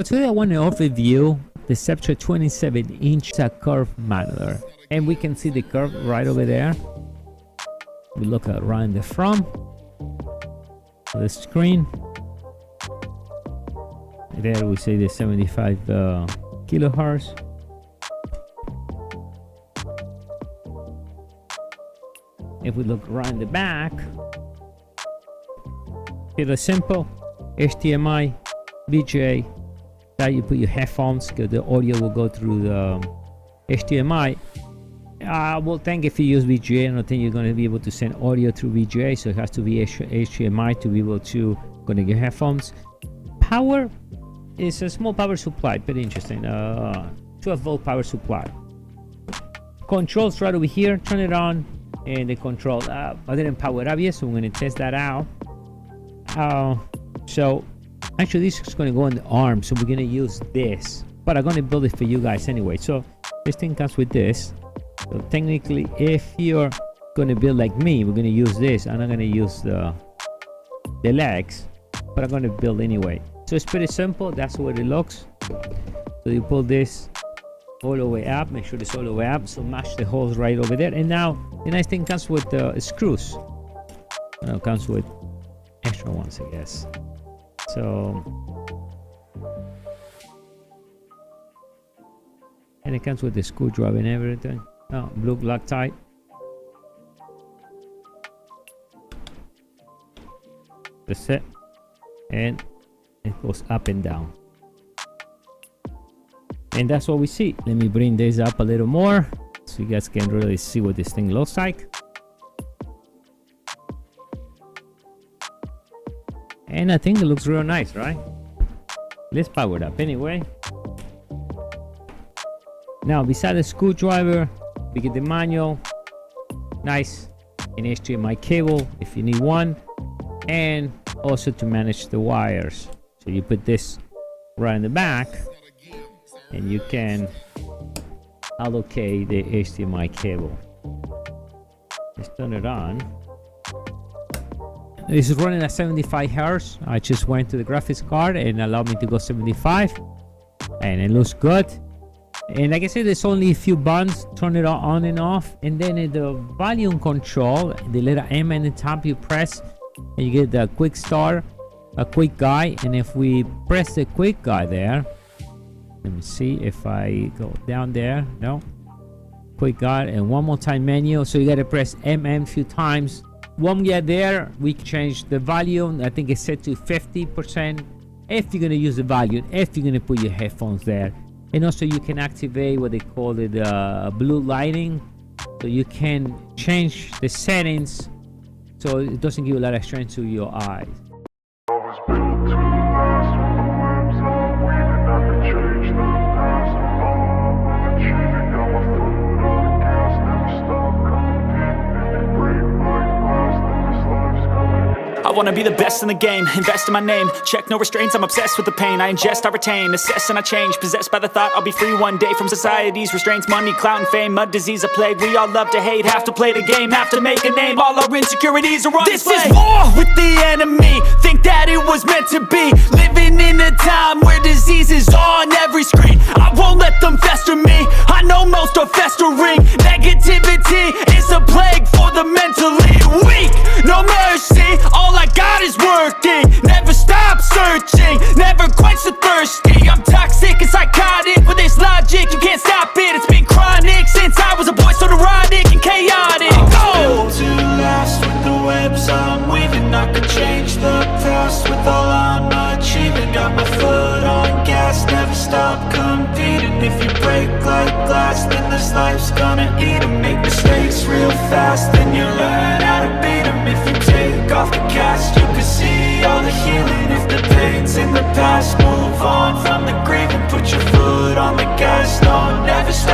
Today I want to overview the Sceptre 27-inch curved modeler, and we can see the curve right over there. We look around the front of the screen. There we see the 75 kilohertz. If we look around the back, it's simple. HDMI, VGA. That you put your headphones, because the audio will go through the HDMI. Well, thank if you use VGA. I don't think you're going to be able to send audio through VGA, so it has to be HDMI to be able to connect your headphones. Power is a small power supply, very interesting. 12-volt power supply. Controls right over here. Turn it on, and the control. I didn't power it up yet, so I'm going to test that out. So actually this is going to go on the arm, so we're going to use this, but I'm going to build it for you guys anyway. So this thing comes with this. So technically, if you're going to build like me, we're going to use this. I'm not going to use the legs, but I'm going to build anyway. So it's pretty simple. That's what it looks. So you pull this all the way up, make sure it's all the way up, so match the holes right over there. And now the nice thing comes with screws. It comes with extra ones, I guess. So, and it comes with the screwdriver and everything. Oh, blue Loctite. That's it. And it goes up and down. And that's what we see. Let me bring this up a little more so you guys can really see what this thing looks like. And I think it looks real nice, right? Let's power it up anyway. Now, beside the screwdriver, we get the manual. Nice. An HDMI cable if you need one. And also to manage the wires. So you put this right in the back, and you can allocate the HDMI cable. Let's turn it on. This is running at 75 Hz. I just went to the graphics card and allowed me to go 75, and it looks good. And like I said, there's only a few buttons. Turn it on and off, and then in the volume control, the letter M at the top, you press and you get the quick start, a quick guide. And if we press the quick guide there, let me see if I go down there. No, quick guide, and one more time menu. So you got to press M a few times. When we get there, we change the volume. I think it's set to 50% if you're going to use the volume, if you're going to put your headphones there. And also you can activate what they call it blue lighting, so you can change the settings so it doesn't give a lot of strain to your eyes. I wanna be the best in the game, invest in my name. Check no restraints, I'm obsessed with the pain. I ingest, I retain, assess and I change. Possessed by the thought I'll be free one day from society's restraints. Money, clout and fame, mud, disease, a plague. We all love to hate, have to play the game, have to make a name. All our insecurities are on display. This is war with the enemy, think that it was meant to be. Living in a time where disease is on every screen. I won't let them fester me, I know most are festering. Negativity is a plague for the mentally weak. No mercy, all I got is working. Never stop searching, never quench the thirsty. I'm toxic and psychotic with this logic, you can't stop it. It's been chronic since I was a boy, so neurotic and chaotic. I'm built to last with the webs I'm weaving. I could change the past with all I'm achieving. Got my foot on gas, never stop competing. If you break like glass, then this life's gonna eat 'em. Make mistakes real fast, then you learn how to beat 'em. If you take off the cast, you can see all the healing. If the pain's in the past, move on from the grave and put your foot on the gas. No, never stop.